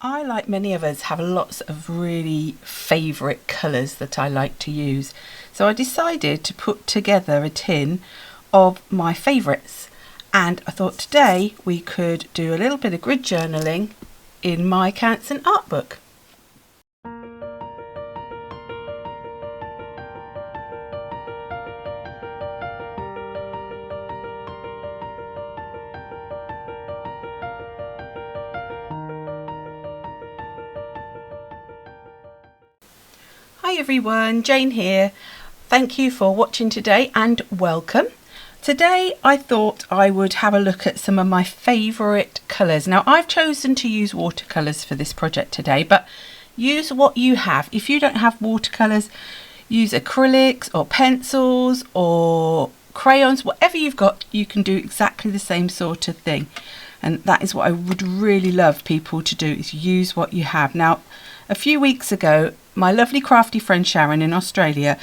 I, like many of us, have lots of really favourite colours that I like to use. So I decided to put together a tin of my favourites. And I thought today we could do a little bit of grid journaling in my Canson Art Book. Hi everyone, Jane here. Thank you for watching today and welcome. Today I thought I would have a look at some of my favourite colours. Now I've chosen to use watercolours for this project today, but use what you have. If you don't have watercolours, use acrylics or pencils or crayons, whatever you've got, you can do exactly the same sort of thing. And that is what I would really love people to do, is use what you have. Now, a few weeks ago, my lovely crafty friend Sharon in Australia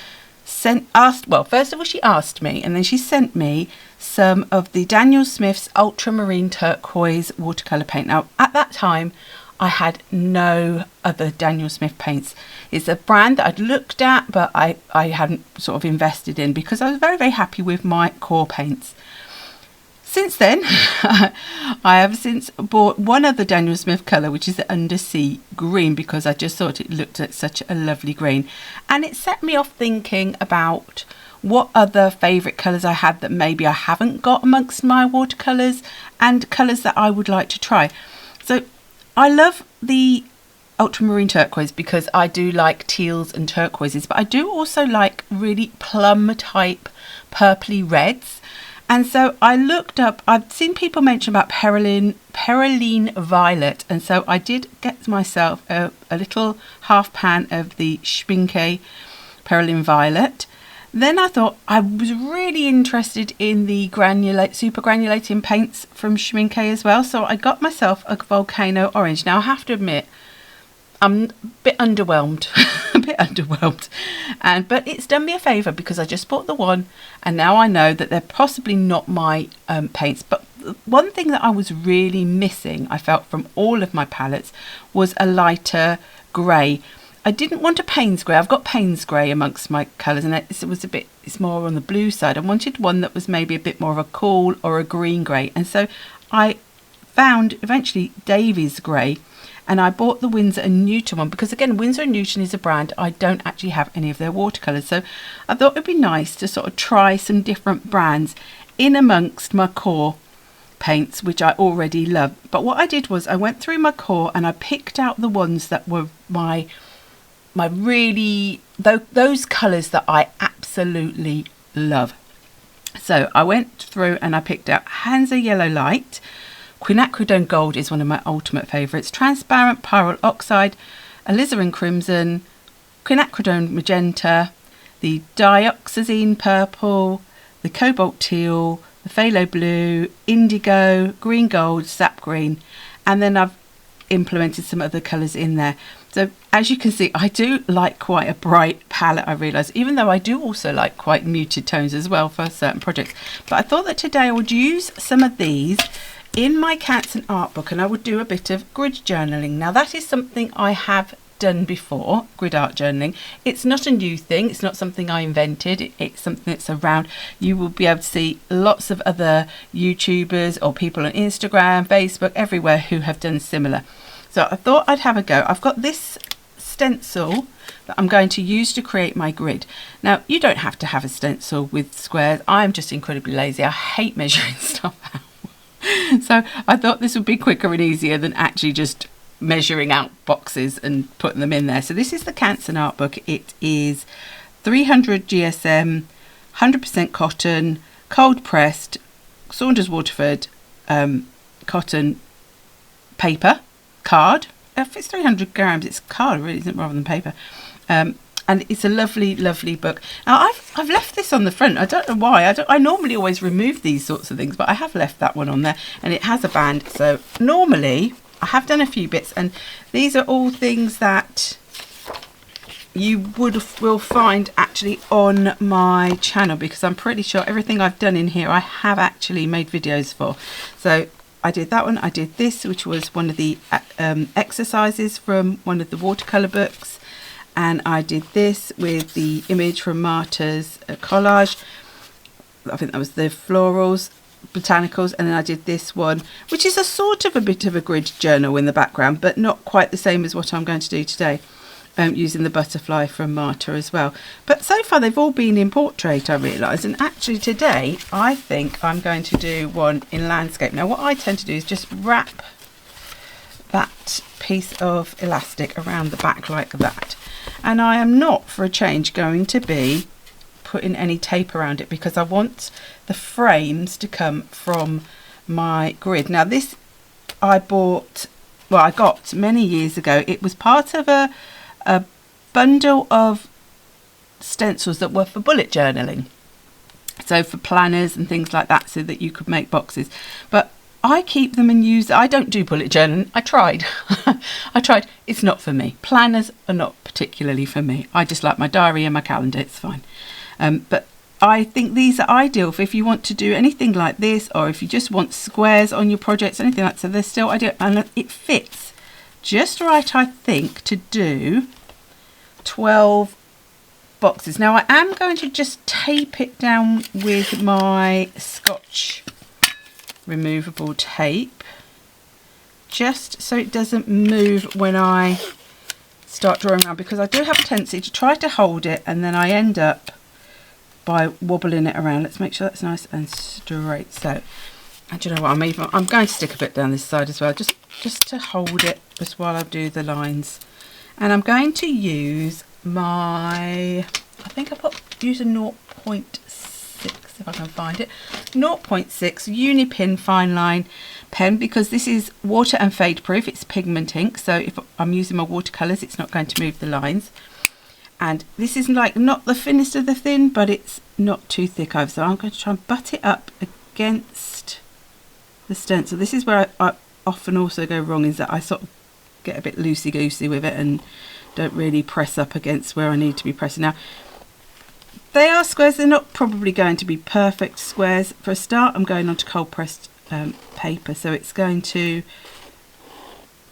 first of all she asked me, and then she sent me some of the Daniel Smith's Ultramarine Turquoise watercolour paint. Now at that time I had no other Daniel Smith paints. It's a brand that I'd looked at but I hadn't sort of invested in because I was very, very happy with my core paints. Since then, I have since bought one other Daniel Smith colour, which is the Undersea Green, because I just thought it looked like such a lovely green. And it set me off thinking about what other favourite colours I had that maybe I haven't got amongst my watercolours, and colours that I would like to try. So I love the Ultramarine Turquoise because I do like teals and turquoises, but I do also like really plum type purpley reds. And so I looked up, I've seen people mention about Perylene Violet, and so I did get myself a little half pan of the Schminke Perylene Violet. Then I thought I was really interested in the super granulating paints from Schminke as well, so I got myself a Volcano Orange. Now I have to admit, I'm a bit underwhelmed, but it's done me a favour because I just bought the one and now I know that they're possibly not my paints. But one thing that I was really missing, I felt, from all of my palettes was a lighter grey. I didn't want a Payne's grey. I've got Payne's grey amongst my colours, and it's more on the blue side. I wanted one that was maybe a bit more of a cool or a green grey, and so I found eventually Davies grey. And I bought the Winsor & Newton one because, again, Winsor & Newton is a brand I don't actually have any of their watercolours. So I thought it would be nice to sort of try some different brands in amongst my core paints, which I already love. But what I did was I went through my core and I picked out the ones that were my really, those colours that I absolutely love. So I went through and I picked out Hansa Yellow Light. Quinacridone Gold is one of my ultimate favourites. Transparent Pyrrole Oxide, Alizarin Crimson, Quinacridone Magenta, the Dioxazine Purple, the Cobalt Teal, the Phthalo Blue, Indigo, Green Gold, Sap Green, and then I've implemented some other colours in there. So as you can see, I do like quite a bright palette, I realise, even though I do also like quite muted tones as well for certain projects. But I thought that today I would use some of these in my Canson Art Book and I would do a bit of grid journaling. Now that is something I have done before, grid art journaling. It's not a new thing, it's not something I invented, it's something that's around. You will be able to see lots of other YouTubers or people on Instagram, Facebook, everywhere who have done similar. So I thought I'd have a go. I've got this stencil that I'm going to use to create my grid. Now you don't have to have a stencil with squares. I'm just incredibly lazy. I hate measuring stuff out. So I thought this would be quicker and easier than actually just measuring out boxes and putting them in there. So this is the Canson Art Book. It is 300 GSM, 100% cotton, cold pressed, Saunders Waterford cotton paper, card. If it's 300 grams, it's card really, isn't it, rather than paper. And it's a lovely, lovely book. Now, I've left this on the front. I don't know why. I normally always remove these sorts of things, but I have left that one on there. And it has a band. So normally, I have done a few bits. And these are all things that you will find actually on my channel, because I'm pretty sure everything I've done in here, I have actually made videos for. So I did that one. I did this, which was one of the exercises from one of the watercolour books. And I did this with the image from Marta's collage. I think that was the florals, botanicals. And then I did this one, which is a sort of a bit of a grid journal in the background, but not quite the same as what I'm going to do today. Using the butterfly from Marta as well. But so far they've all been in portrait, I realise, and actually today I think I'm going to do one in landscape. Now what I tend to do is just wrap that piece of elastic around the back like that, and I am not, for a change, going to be putting any tape around it because I want the frames to come from my grid. Now this I got many years ago. It was part of a bundle of stencils that were for bullet journaling, so for planners and things like that, so that you could make boxes. But I keep them and use. I don't do bullet journaling. I tried. It's not for me. Planners are not particularly for me. I just like my diary and my calendar. It's fine. But I think these are ideal for if you want to do anything like this, or if you just want squares on your projects, anything like that. So they're still ideal, and it fits just right, I think, to do 12 boxes. Now I am going to just tape it down with my Scotch removable tape, just so it doesn't move when I start drawing around, because I do have a tendency to try to hold it and then I end up by wobbling it around. Let's make sure that's nice and straight. So, and do you know what, I'm going to stick a bit down this side as well, just to hold it just while I do the lines. And I'm going to use my, I think use a 0.6, if I can find it, 0.6 Unipin Fine Line pen, because this is water and fade proof. It's pigment ink, so if I'm using my watercolours, it's not going to move the lines. And this is like not the thinnest of the thin, but it's not too thick either. So I'm going to try and butt it up against the stencil. This is where I often also go wrong, is that I sort of get a bit loosey-goosey with it and don't really press up against where I need to be pressing. Now they are squares, they're not probably going to be perfect squares. For a start, I'm going on to cold pressed paper, so it's going to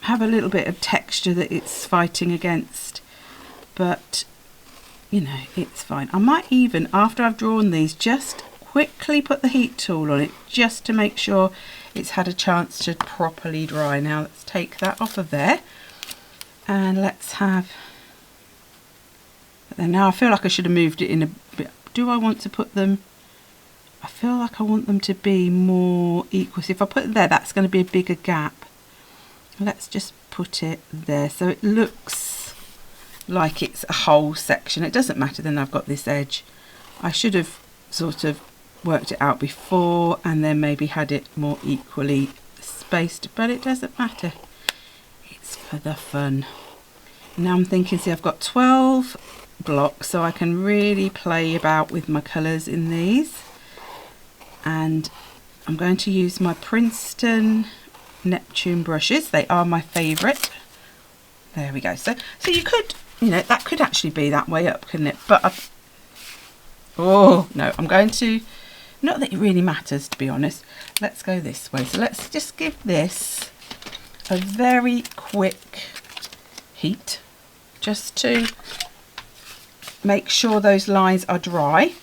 have a little bit of texture that it's fighting against, but you know, it's fine. I might even, after I've drawn these, just quickly put the heat tool on it just to make sure it's had a chance to properly dry. Now let's take that off of there, and let's have, and now I feel like I should have moved it in a bit. Do I want to put them, I feel like I want them to be more equal. So if I put it there, that's going to be a bigger gap. Let's just put it there so it looks like it's a whole section. It doesn't matter, then I've got this edge. I should have sort of worked it out before and then maybe had it more equally spaced, but it doesn't matter, it's for the fun. Now I'm thinking, see, I've got 12 blocks, so I can really play about with my colours in these, and I'm going to use my Princeton Neptune brushes. They are my favourite. There we go. So you could, you know, that could actually be that way up, couldn't it? But oh no, I'm going to, not that it really matters, to be honest. Let's go this way. So let's just give this a very quick heat, just to make sure those lines are dry.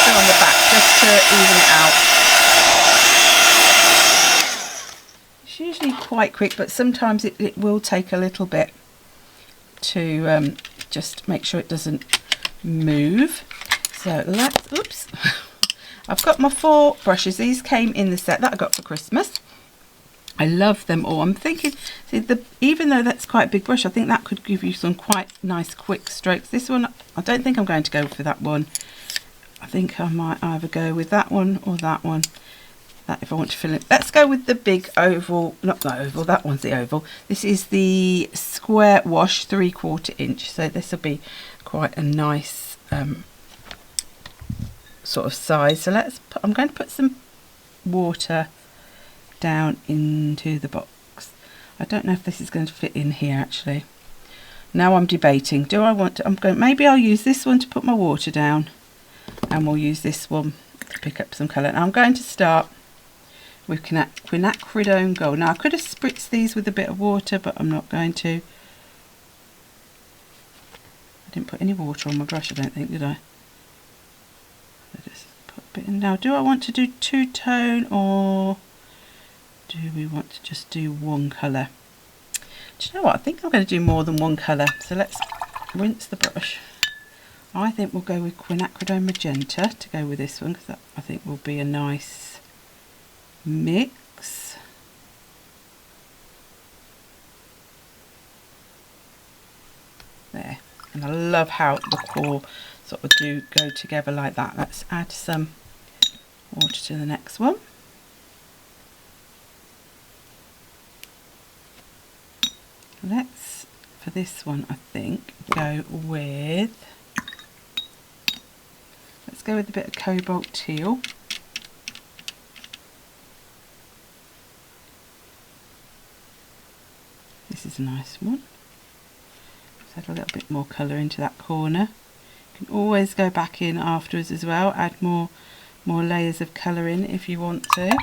Still on the back, just to even it out. It's usually quite quick, but sometimes it will take a little bit to just make sure it doesn't move. So let's, oops, I've got my 4 brushes. These came in the set that I got for Christmas. I love them all. I'm thinking, see, even though that's quite a big brush, I think that could give you some quite nice quick strokes. This one, I don't think I'm going to go for that one. I think I might either go with that one or that one. That if I want to fill it. Let's go with the big oval, not the oval, that one's the oval. This is the square wash 3/4 inch. So this will be quite a nice sort of size. So let's put, I'm going to put some water down into the box. I don't know if this is going to fit in here actually. Now I'm debating, do I want to, maybe I'll use this one to put my water down, and we'll use this one to pick up some colour. Now I'm going to start with quinacridone gold. Now I could have spritzed these with a bit of water, but I'm not going to. I didn't put any water on my brush, I don't think, did I? I just put a bit in. Now, do I want to do two-tone, or do we want to just do one colour? Do you know what? I think I'm going to do more than one colour. So let's rinse the brush. I think we'll go with quinacridone magenta to go with this one, because that I think will be a nice mix. There. And I love how the core sort of do go together like that. Let's add some water to the next one. Let's, for this one, I think, go with, let's go with a bit of cobalt teal. This is a nice one. Let's add a little bit more colour into that corner. You can always go back in afterwards as well, add more layers of colour in if you want to.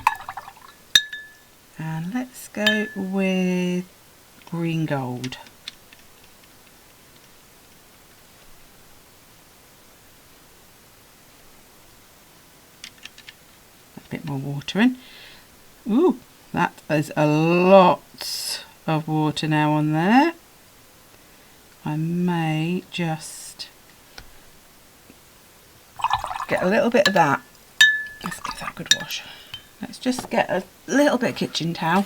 And let's go with green gold. A bit more water in. Ooh, that is a lot of water now on there. I may just get a little bit of that. Let's give that a good wash. Let's just get a little bit of kitchen towel,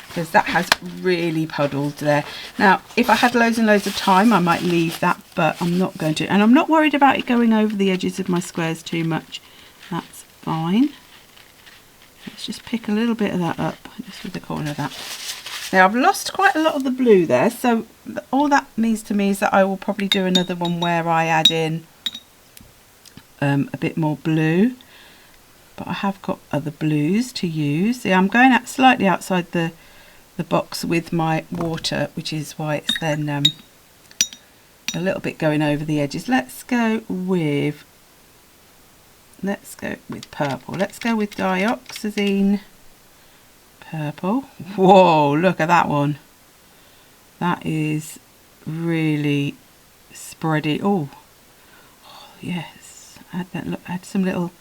because that has really puddled there. Now, if I had loads and loads of time, I might leave that, but I'm not going to. And I'm not worried about it going over the edges of my squares too much. That's fine. Let's just pick a little bit of that up, just with the corner of that. Now, I've lost quite a lot of the blue there, so all that means to me is that I will probably do another one where I add in a bit more blue. But I have got other blues to use. See, I'm going out slightly outside the box with my water, which is why it's then a little bit going over the edges. Let's go with purple. Let's go with dioxazine purple. Whoa, look at that one. That is really spready. Oh yes, add that. Look, add some little,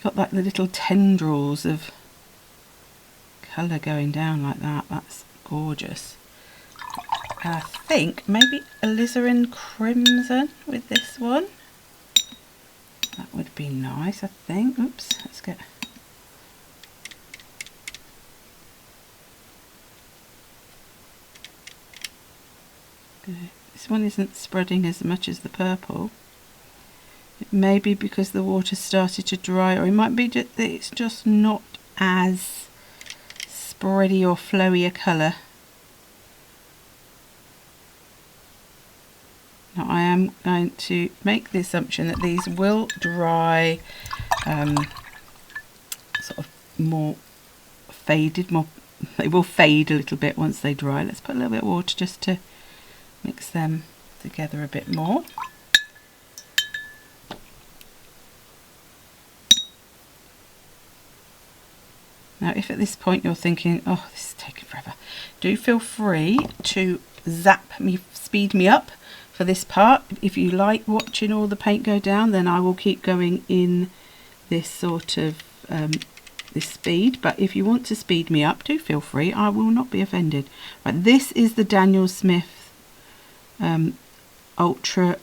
got like the little tendrils of colour going down like that. That's gorgeous. I think maybe alizarin crimson with this one. That would be nice, I think. Oops, let's get... Good. This one isn't spreading as much as the purple. It may be because the water started to dry, or it might be that it's just not as spready or flowy a colour. Now I am going to make the assumption that these will dry sort of more faded, they will fade a little bit once they dry. Let's put a little bit of water just to mix them together a bit more. Now if at this point you're thinking, oh, this is taking forever, do feel free to speed me up for this part. If you like watching all the paint go down, then I will keep going in this sort of this speed, but if you want to speed me up, do feel free. I will not be offended. Right, this is the Daniel Smith Ultra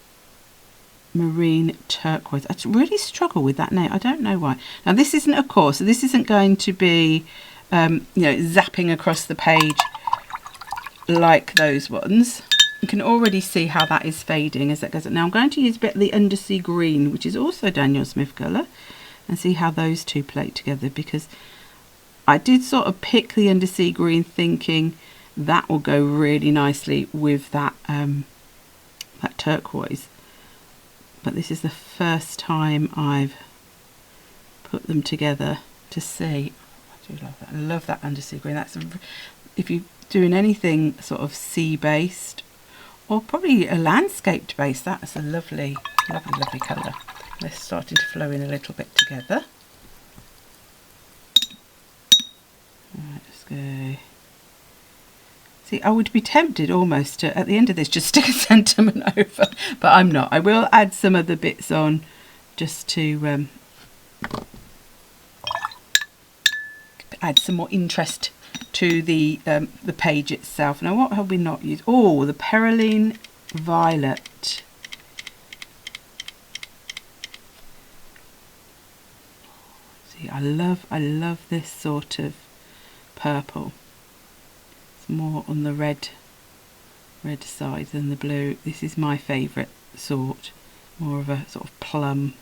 Marine Turquoise. I really struggle with that name. I don't know why. Now this isn't a course, so this isn't going to be you know, zapping across the page like those ones. You can already see how that is fading as that goes on. Now I'm going to use a bit of the Undersea Green, which is also Daniel Smith colour, and see how those two play together, because I did sort of pick the Undersea Green thinking that will go really nicely with that that turquoise. But this is the first time I've put them together to see. I do love that. I love that Undersea Green. That's if you're doing anything sort of sea based or probably a landscaped base. That's a lovely, lovely, lovely colour. They're starting to flow in a little bit together. Right, let's go. See, I would be tempted almost to, at the end of this, just stick a sentiment over, but I'm not. I will add some other bits on just to add some more interest to the page itself. Now, what have we not used? Oh, the Perylene Violet. See, I love this sort of purple. It's more on the red side than the blue. This is my favourite sort. More of a sort of plum.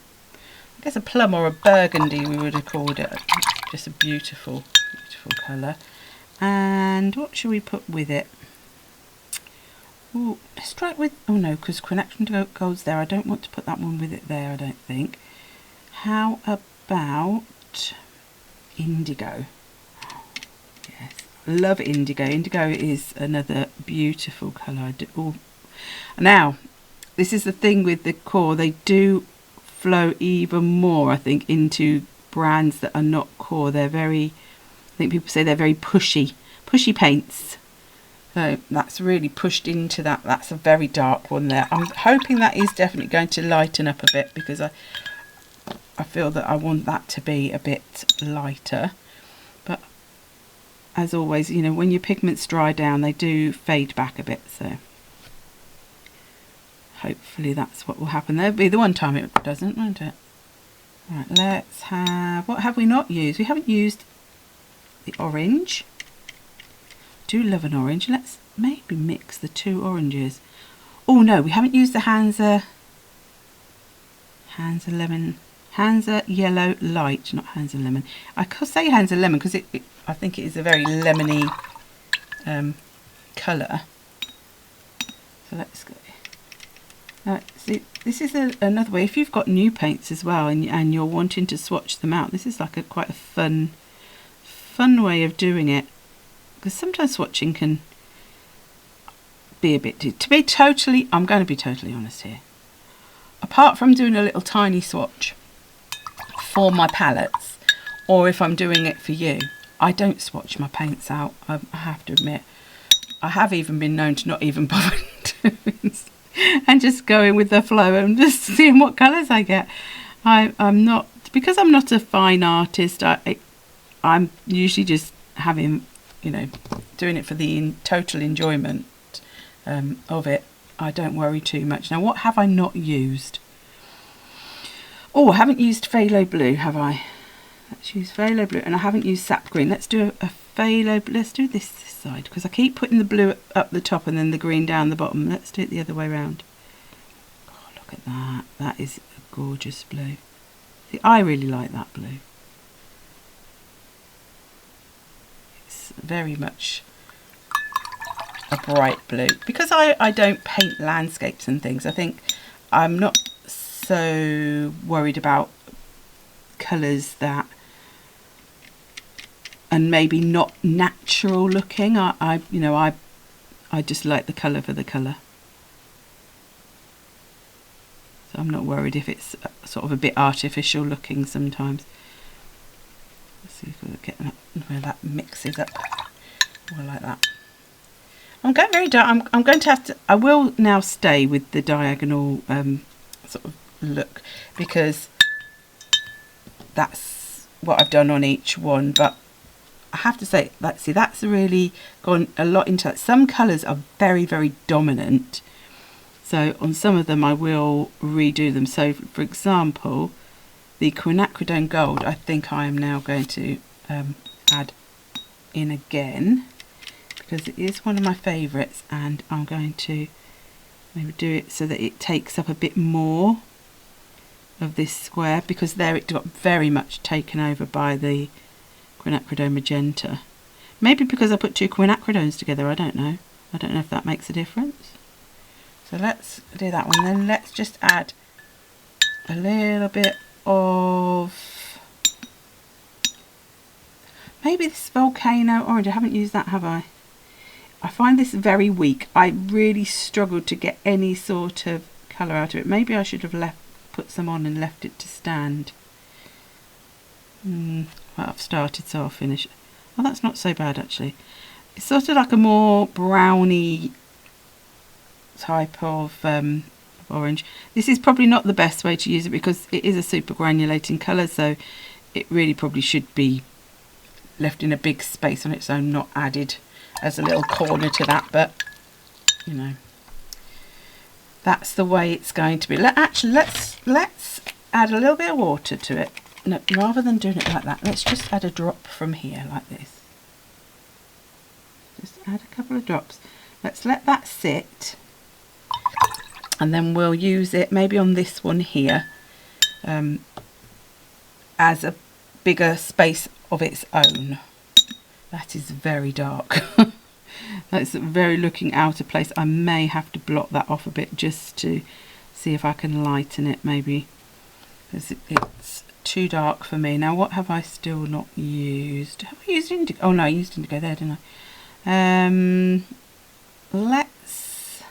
I guess a plum or a burgundy we would have called it. Just a beautiful, beautiful colour. And what should we put with it? Oh, let's try it with, oh no, because Quinacridone Gold's there. I don't want to put that one with it there, I don't think. How about Indigo? Yes, love Indigo. Indigo is another beautiful colour. Now, this is the thing with the core. They do flow even more, I think, into brands that are not core. They're very, I think people say they're very pushy paints. So that's really pushed into that. That's a very dark one there. I'm hoping that is definitely going to lighten up a bit, because I feel that I want that to be a bit lighter. But as always, you know, when your pigments dry down, they do fade back a bit. So hopefully that's what will happen. There'll be the one time it doesn't, won't it? Right, let's have, what have we not used? We haven't used the orange. Do love an orange. Let's maybe mix the two oranges. Oh no, we haven't used the Hansa Lemon, Hansa Yellow Light, not Hansa Lemon. I could say Hansa Lemon because I think it is a very lemony colour. So let's go. See, this is another way. If you've got new paints as well and you're wanting to swatch them out, this is like quite a fun way of doing it. Because sometimes swatching can be a bit, I'm going to be totally honest here. Apart from doing a little tiny swatch for my palettes, or if I'm doing it for you, I don't swatch my paints out, I have to admit. I have even been known to not even bother doing and just going with the flow and just seeing what colours I get. I'm not, because I'm not a fine artist, I'm usually just having, you know, doing it for the total enjoyment of it. I don't worry too much. Now, what have I not used? Oh, I haven't used phthalo blue, have I? Let's use phthalo blue, and I haven't used sap green. Let's do a phthalo blue. Let's do this side, because I keep putting the blue up the top and then the green down the bottom. Let's do it the other way around. Oh, look at that. That is a gorgeous blue. See, I really like that blue. Very much a bright blue, because I don't paint landscapes and things. I think I'm not so worried about colours that and maybe not natural looking. I just like the colour for the colour, so I'm not worried if it's sort of a bit artificial looking sometimes. See if we'll get that where that mixes up. More like that. I'm going very dark. I'm going to have to. I will now stay with the diagonal sort of look, because that's what I've done on each one. But I have to say, see, that's really gone a lot into that. Some colours are very, very dominant. So on some of them, I will redo them. So for example, the Quinacridone Gold, I think I am now going to add in again, because it is one of my favourites, and I'm going to maybe do it so that it takes up a bit more of this square, because there it got very much taken over by the Quinacridone Magenta. Maybe because I put two quinacridones together, I don't know. I don't know if that makes a difference. So let's do that one. Then let's just add a little bit of maybe this volcano orange. I haven't used that, have I? I find this very weak. I really struggled to get any sort of colour out of it. Maybe I should have put some on and left it to stand. Well, I've started, so I'll finish. Oh, that's not so bad actually. It's sort of like a more browny type of orange. This is probably not the best way to use it because it is a super granulating colour, so it really probably should be left in a big space on its own, not added as a little corner to that, but you know, that's the way it's going to be. Let's add a little bit of water to it. No, rather than doing it like that, let's just add a drop from here like this. Just add a couple of drops. Let's let that sit, and then we'll use it maybe on this one here as a bigger space of its own. That is very dark. That's very looking out of place. I may have to blot that off a bit just to see if I can lighten it maybe, because it's too dark for me. Now what have I still not used? Have I used indigo? Oh no, I used indigo there, didn't I? Let's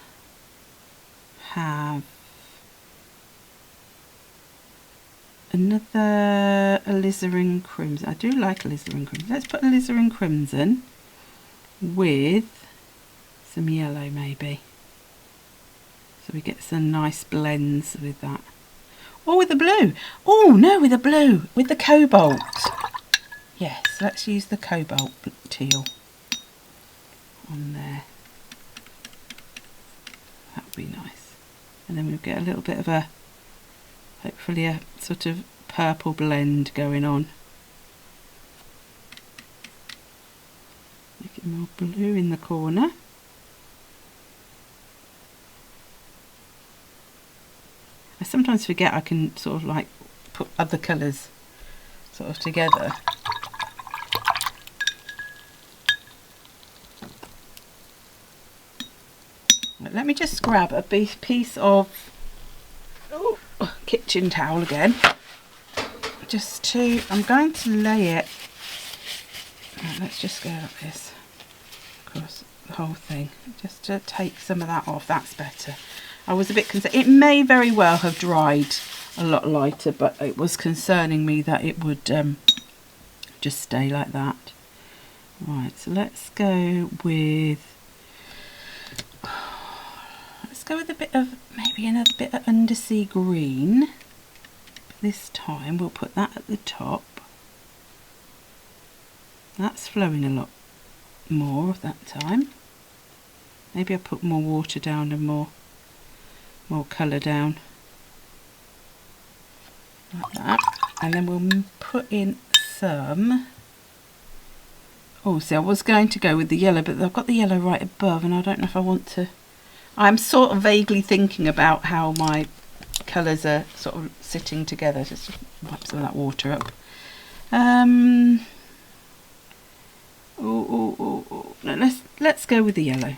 have another alizarin crimson. I do like alizarin crimson. Let's put alizarin crimson with some yellow maybe, so we get some nice blends with that. Or with the blue. Oh no, with the blue, with the cobalt. Yes, let's use the cobalt teal on there. That would be nice. And then we'll get a little bit of a, hopefully a sort of purple blend going on. Make it more blue in the corner. I sometimes forget I can sort of like put other colours sort of together. Let me just grab a piece of kitchen towel again, just to, I'm going to lay it, right, let's just go like this across the whole thing, just to take some of that off. That's better. I was a bit concerned. It may very well have dried a lot lighter, but it was concerning me that it would just stay like that. Right, so let's go with a bit of, maybe another bit of undersea green. This time we'll put that at the top. That's flowing a lot more that time. Maybe I'll put more water down and more colour down. Like that. And then we'll put in some, oh, see, I was going to go with the yellow, but I've got the yellow right above and I don't know if I want to. I'm sort of vaguely thinking about how my colours are sort of sitting together. Just wipe some of that water up. No, let's go with the yellow.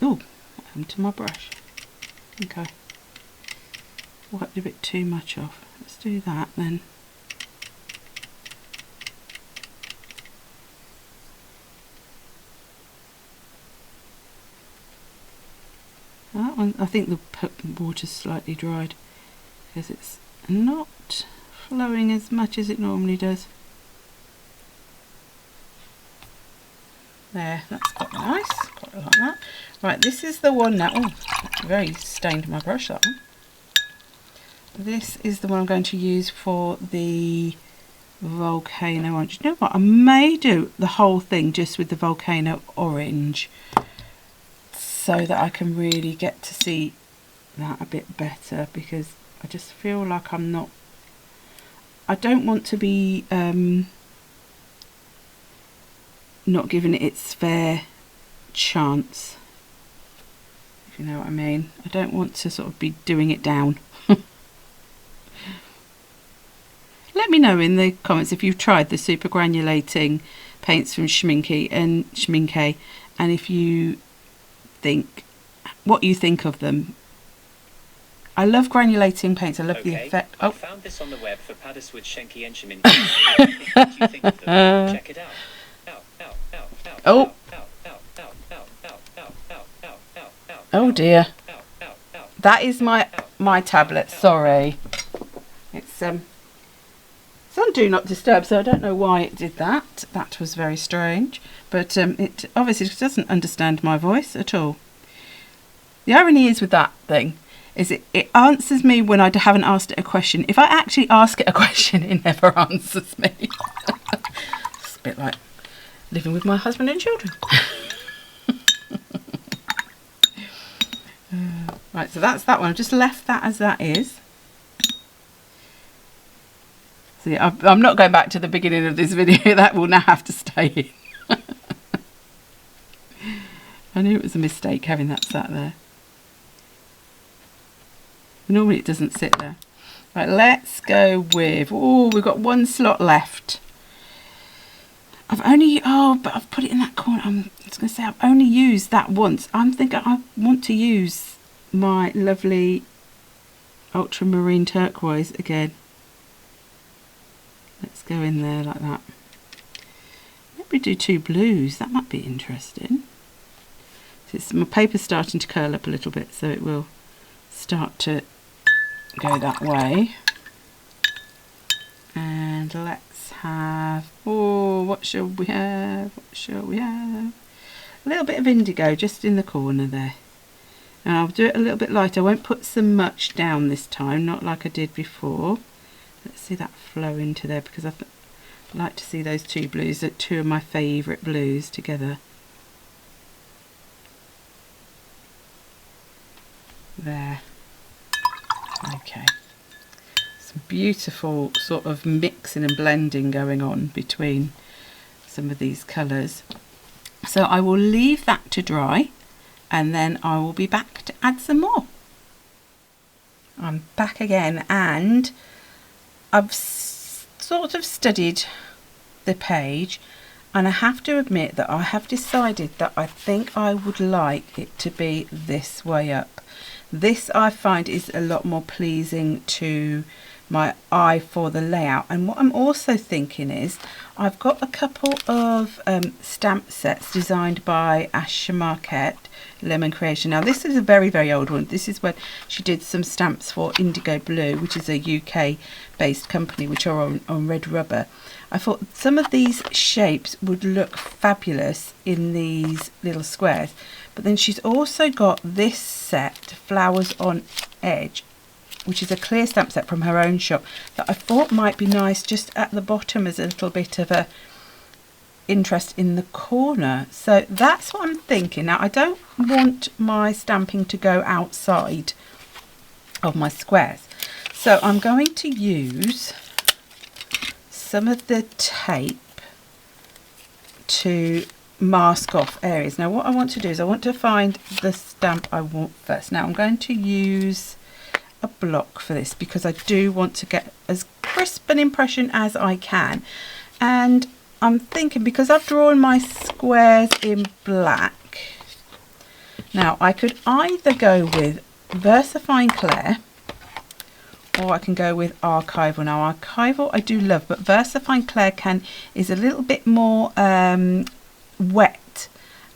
Oh, what happened to my brush? I think I wiped a bit too much off. Let's do that then. That one, I think the water's slightly dried because it's not flowing as much as it normally does. There, that's quite nice, quite like that. Right, this is the one now. Oh, very stained my brush, that one. This is the one I'm going to use for the volcano orange. You know what, I may do the whole thing just with the volcano orange, so that I can really get to see that a bit better, because I just feel like I don't want to be not giving it its fair chance, if you know what I mean. I don't want to sort of be doing it down. Let me know in the comments if you've tried the super granulating paints from Schminke, and if you think, what you think of them. I love granulating paints. I love the effect. I found this on the web for Padiswood, Schminke and Schminke. What do you think of them? Check it out. Oh dear. That is my tablet, sorry. It's on Do Not Disturb, so I don't know why it did that. That was very strange. But it obviously doesn't understand my voice at all. The irony is with that thing, is it answers me when I haven't asked it a question. If I actually ask it a question, it never answers me. It's a bit like living with my husband and children. Right, so that's that one. I've just left that as that is. So yeah, I'm not going back to the beginning of this video. That will now have to stay in. I knew it was a mistake having that sat there. Normally it doesn't sit there. Right, let's go with, oh, we've got one slot left. But I've put it in that corner. I'm just going to say I've only used that once. I'm thinking I want to use my lovely ultramarine turquoise again. Let's go in there like that. Maybe do 2 blues. That might be interesting. So my paper's starting to curl up a little bit, so it will start to go that way. And let's have, oh, what shall we have? What shall we have? A little bit of indigo just in the corner there. And I'll do it a little bit lighter. I won't put so much down this time, not like I did before. Let's see that flow into there, because I like to see those 2 blues. They're 2 of my favourite blues together. There. Okay. Some beautiful sort of mixing and blending going on between some of these colours. So I will leave that to dry, and then I will be back to add some more. I'm back again, and I've sort of studied the page, and I have to admit that I have decided that I think I would like it to be this way up. This I find is a lot more pleasing to my eye for the layout. And what I'm also thinking is I've got a couple of stamp sets designed by Marquet Lemon Creation. Now this is a very, very old one. This is when she did some stamps for Indigo Blue, which is a UK based company, which are on red rubber. I thought some of these shapes would look fabulous in these little squares. But then she's also got this set, Flowers on Edge, which is a clear stamp set from her own shop, that I thought might be nice just at the bottom as a little bit of a interest in the corner. So that's what I'm thinking. Now I don't want my stamping to go outside of my squares, so I'm going to use some of the tape to mask off areas. Now what I want to do is I want to find the stamp I want first. Now I'm going to use a block for this because I do want to get as crisp an impression as I can, and I'm thinking, because I've drawn my squares in black, now I could either go with VersaFine Clair or I can go with Archival. Now Archival I do love, but VersaFine Clair is a little bit more wet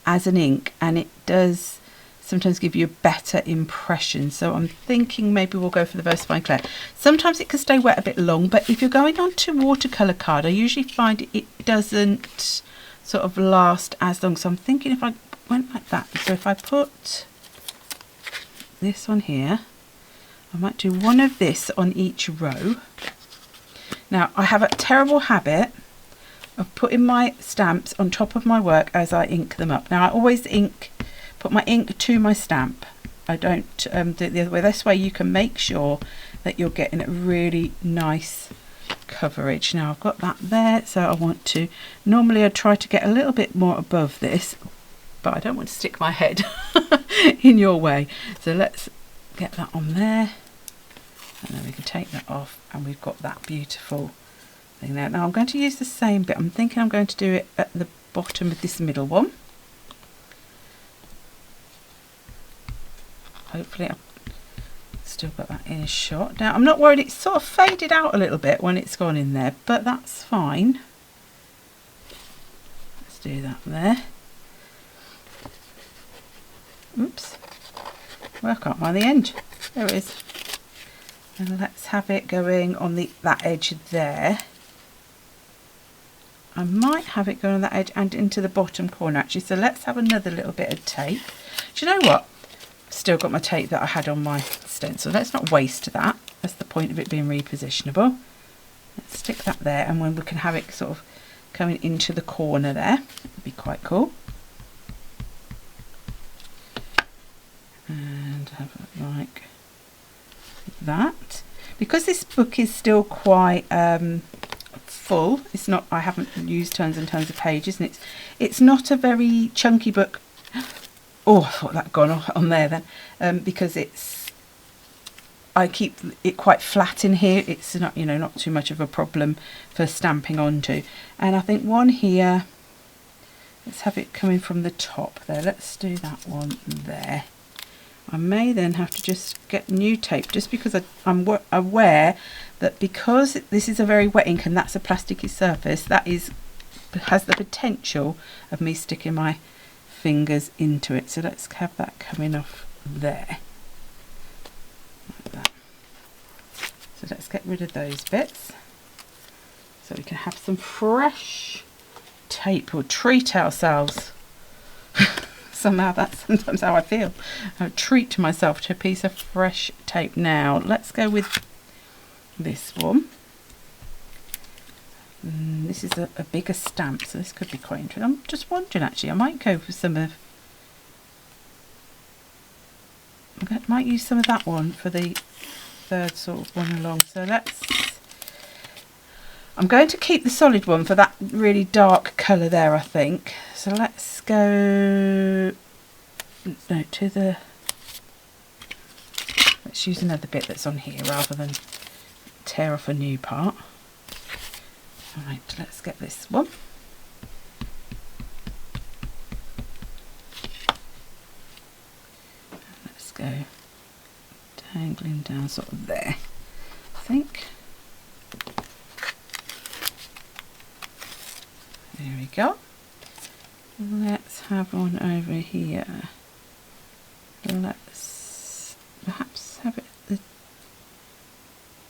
as an ink, and it does sometimes give you a better impression. So I'm thinking maybe we'll go for the VersaFine Clair. Sometimes it can stay wet a bit long, but if you're going on to watercolour card, I usually find it doesn't sort of last as long. So I'm thinking if I went like that, so if I put this one here, I might do one of this on each row. Now I have a terrible habit of putting my stamps on top of my work as I ink them up. Now I always put my ink to my stamp. I don't do it the other way. This way you can make sure that you're getting a really nice coverage. Now I've got that there, so I want to, normally I try to get a little bit more above this, but I don't want to stick my head in your way. So let's get that on there, and then we can take that off, and we've got that beautiful thing there. Now I'm going to use the same bit. I'm thinking I'm going to do it at the bottom of this middle one. Hopefully I've still got that in a shot. Now I'm not worried, it's sort of faded out a little bit when it's gone in there, but that's fine. Let's do that there. Oops. Well, I can't find the end. There it is. And let's have it going on that edge there. I might have it going on that edge and into the bottom corner actually. So let's have another little bit of tape. Do you know what? Still got my tape that I had on my stencil. Let's not waste that. That's the point of it being repositionable. Let's stick that there, and when we can have it sort of coming into the corner there, it'd be quite cool. And have it like that. Because this book is still quite full, it's not, I haven't used tons and tons of pages, and it's not a very chunky book. Oh, I thought that had gone on there then, because I keep it quite flat in here. It's not, you know, not too much of a problem for stamping onto. And I think one here, let's have it coming from the top there. Let's do that one there. I may then have to just get new tape, just because I'm aware that because this is a very wet ink and that's a plasticky surface, that has the potential of me sticking my fingers into it. So let's have that coming off there. Like that. So let's get rid of those bits so we can have some fresh tape. We'll treat ourselves. Somehow that's sometimes how I feel. I treat myself to a piece of fresh tape. Now let's go with this one. This is a bigger stamp, so this could be quite interesting. I'm just wondering actually, I might go for some of, I might use some of that one for the third sort of one along. So I'm going to keep the solid one for that really dark colour there, I think. So let's go, no, let's use another bit that's on here rather than tear off a new part. Alright, let's get this one. Let's go dangling down sort of there, I think. There we go. Let's have one over here. Let's perhaps have it at the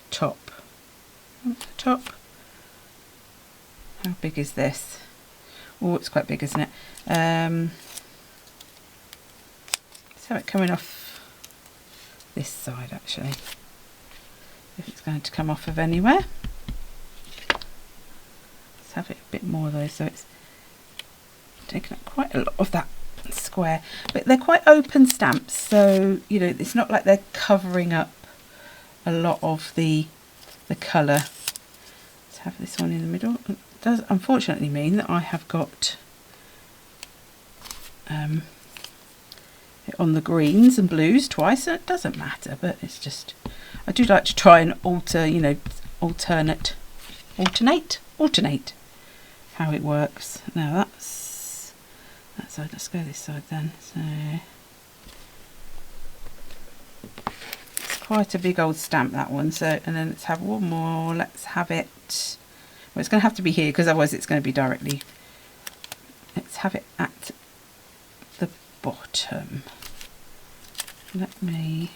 top. At the top. How big is this? Oh, it's quite big, isn't it? Let's have it coming off this side actually, if it's going to come off of anywhere. Let's have it a bit more though, so it's taking up quite a lot of that square. But they're quite open stamps, so you know it's not like they're covering up a lot of the colour. Let's have this one in the middle. It does unfortunately mean that I have got it on the greens and blues twice, so it doesn't matter, but it's just, I do like to try and alternate how it works. Now that's that side, let's go this side then. So it's quite a big old stamp, that one. So, and then let's have one more. Let's have it, well, it's going to have to be here because otherwise it's going to be directly, let's have it at the bottom. Let me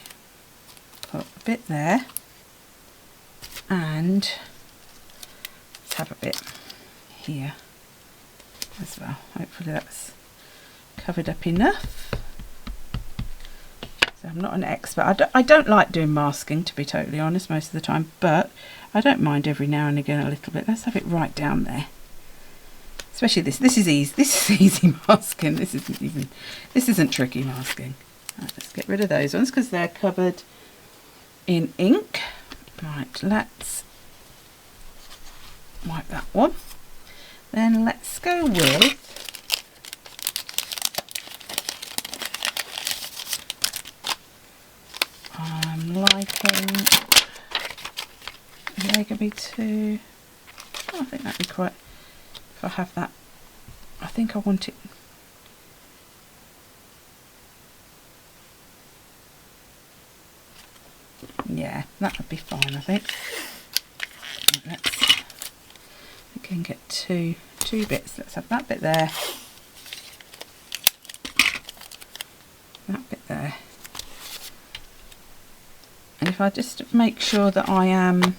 put a bit there, and let's have a bit here as well. Hopefully that's covered up enough. So I'm not an expert. I don't like doing masking, to be totally honest, most of the time, but I don't mind every now and again a little bit. Let's have it right down there. Especially this. This is easy. This is easy masking. This isn't tricky masking. Right, let's get rid of those ones because they're covered in ink. Right, let's wipe that one. Then let's go with I'm liking, are they going to be too, oh, I think that'd be quite, if I have that, I think I want it, yeah, that would be fine, I think. Right, we can get two bits. Let's have that bit there, that bit there, if I just make sure that I am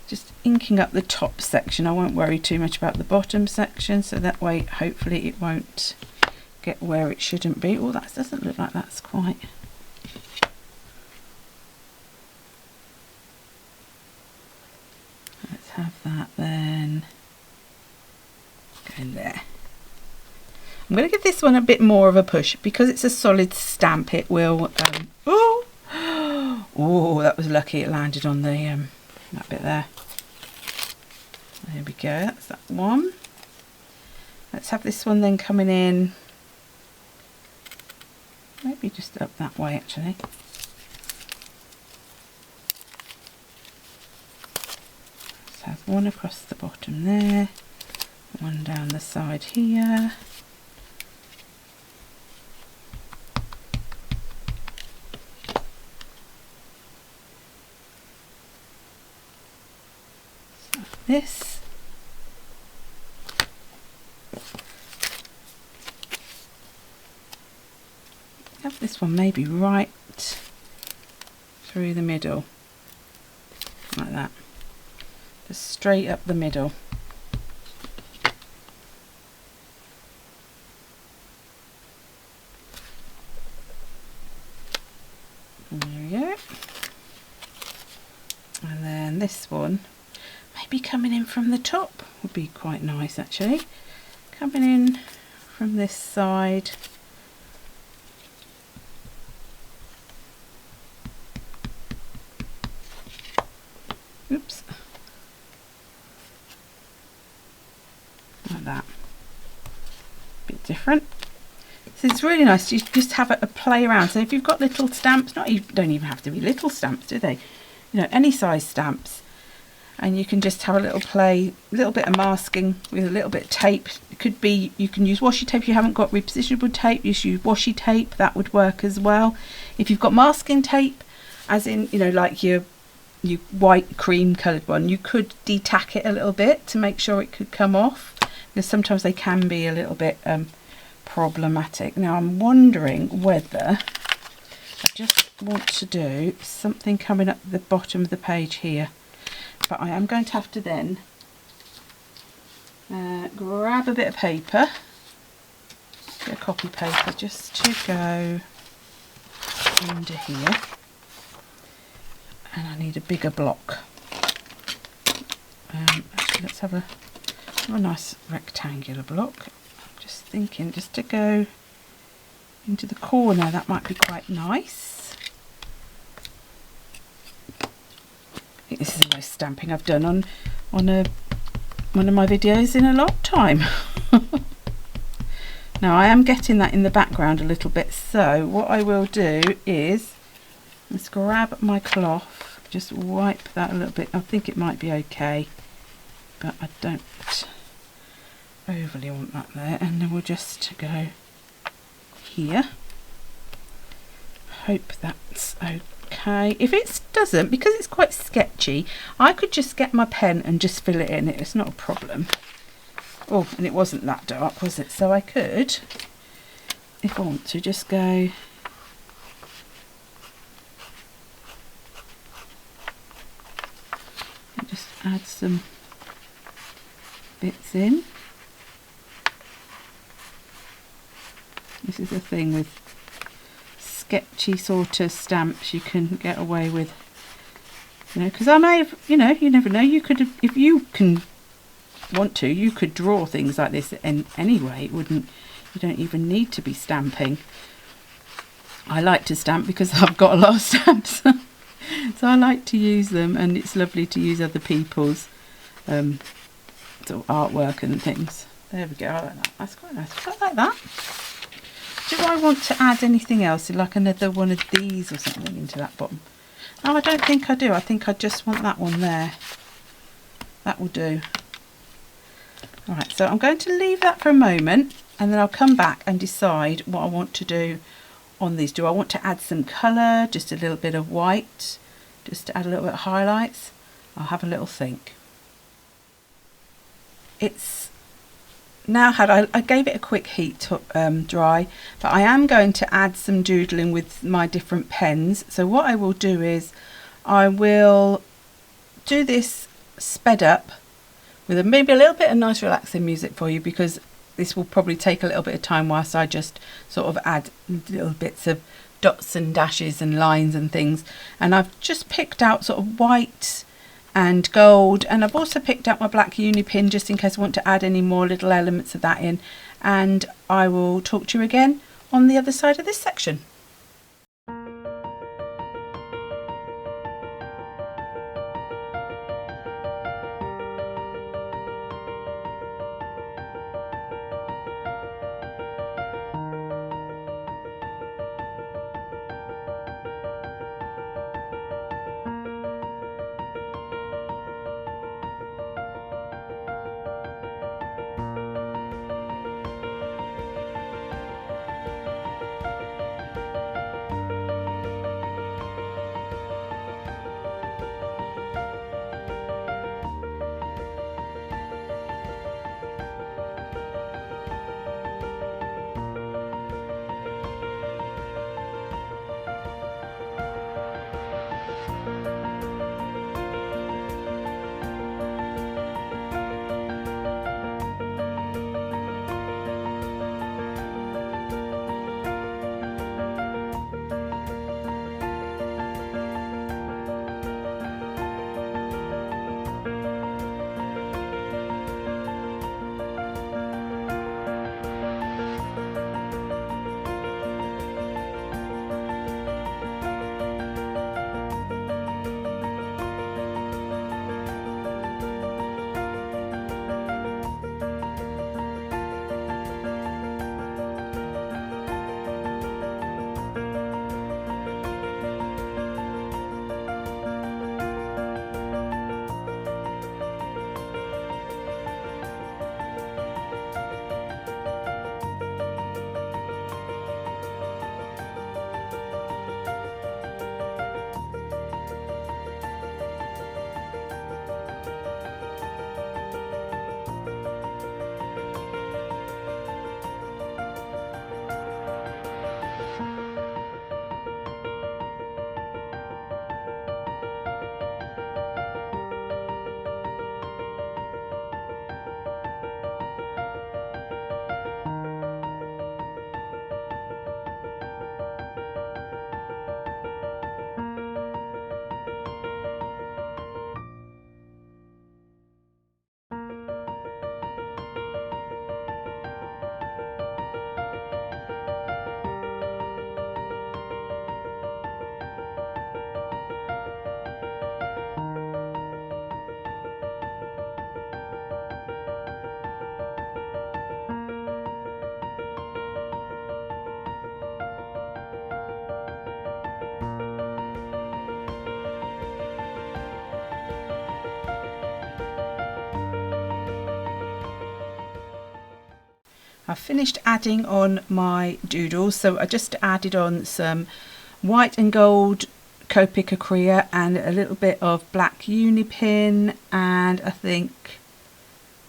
just inking up the top section, I won't worry too much about the bottom section, so that way hopefully it won't get where it shouldn't be. Oh, that doesn't look like that's quite... Let's have that then. Go in there. I'm going to give this one a bit more of a push because it's a solid stamp. It will. Oh, that was lucky. It landed on the that bit there. There we go. That's that one. Let's have this one then coming in. Maybe just up that way actually. Let's have one across the bottom there. One down the side here. This, have this one maybe right through the middle, like that, just straight up the middle. There we go. And then this one maybe coming in from the top would be quite nice actually. Coming in from this side. Oops. Like that. Bit different. So it's really nice to just have a play around. So if you've got little stamps, don't even have to be little stamps, do they? You know, any size stamps. And you can just have a little play, a little bit of masking with a little bit of tape. It could be, you can use washi tape if you haven't got repositionable tape, you use washi tape, that would work as well. If you've got masking tape, as in, you know, like your white cream coloured one, you could detack it a little bit to make sure it could come off, because sometimes they can be a little bit problematic. Now I'm wondering whether I just want to do something coming up the bottom of the page here. But I am going to have to then grab a bit of paper, a bit of copy paper, just to go under here. And I need a bigger block. Actually, let's have a nice rectangular block. I'm just thinking, just to go into the corner, that might be quite nice. I think this is the most stamping I've done on one of my videos in a long time. Now I am getting that in the background a little bit, so what I will do is let's grab my cloth, just wipe that a little bit. I think it might be okay, but I don't overly want that there, and then we'll just go here. Hope that's okay. If it doesn't, because it's quite sketchy, I could just get my pen and just fill it in. It's not a problem. Oh, and it wasn't that dark, was it? So I could, if I want to, just go and just add some bits in. This is the thing with sketchy sort of stamps, you can get away with, you know, because I may have, you know, you never know, you could, if you can want to, you could draw things like this in any way. It wouldn't, you don't even need to be stamping. I like to stamp because I've got a lot of stamps, so I like to use them, and it's lovely to use other people's sort of artwork and things. There we go. I like that. That's quite nice. Quite like that. Do I want to add anything else, like another one of these or something into that bottom? No, I don't think I do. I think I just want that one there. That will do. Alright, so I'm going to leave that for a moment, and then I'll come back and decide what I want to do on these. Do I want to add some colour, just a little bit of white, just to add a little bit of highlights? I'll have a little think. It's now I gave it a quick heat to dry, but I am going to add some doodling with my different pens. So what I will do is I will do this sped up with maybe a little bit of nice relaxing music for you, because this will probably take a little bit of time whilst I just sort of add little bits of dots and dashes and lines and things. And I've just picked out sort of white and gold, and I've also picked out my black Unipin just in case I want to add any more little elements of that in. And I will talk to you again on the other side of this section. I've finished adding on my doodles, so I just added on some white and gold Copic Acrea and a little bit of black Unipin, and I think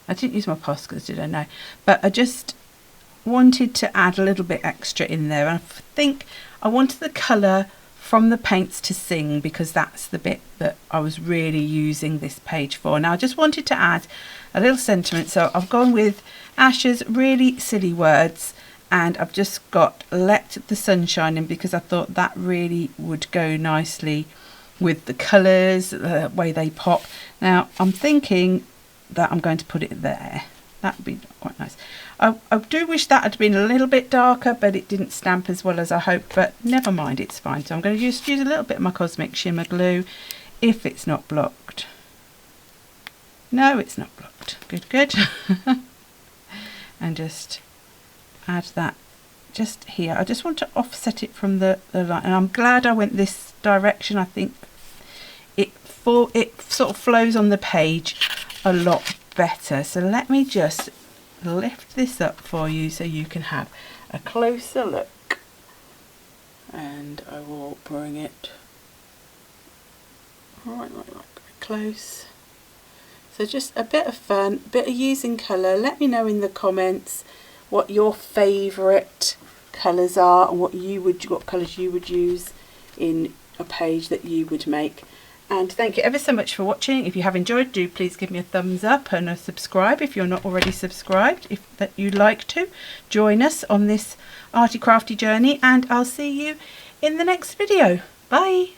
I didn't use my Poscas, did I? No, but I just wanted to add a little bit extra in there, and I think I wanted the colour from the paints to sing, because that's the bit that I was really using this page for. Now I just wanted to add a little sentiment, so I've gone with Asher's Really Silly Words, and I've just got Let the Sunshine in, because I thought that really would go nicely with the colours, the way they pop. Now I'm thinking that I'm going to put it there. That would be quite nice. I do wish that had been a little bit darker, but it didn't stamp as well as I hoped, but never mind, it's fine. So I'm going to use a little bit of my Cosmic Shimmer glue, if it's not blocked. No, it's not blocked. Good, good. And just add that just here. I just want to offset it from the line, and I'm glad I went this direction. I think it sort of flows on the page a lot better. So let me just lift this up for you so you can have a closer look, and I will bring it right close So just a bit of fun, a bit of using colour. Let me know in the comments what your favourite colours are and what colours you would use in a page that you would make. And thank you ever so much for watching. If you have enjoyed, do please give me a thumbs up and a subscribe if you're not already subscribed, if that you'd like to. Join us on this arty crafty journey, and I'll see you in the next video. Bye!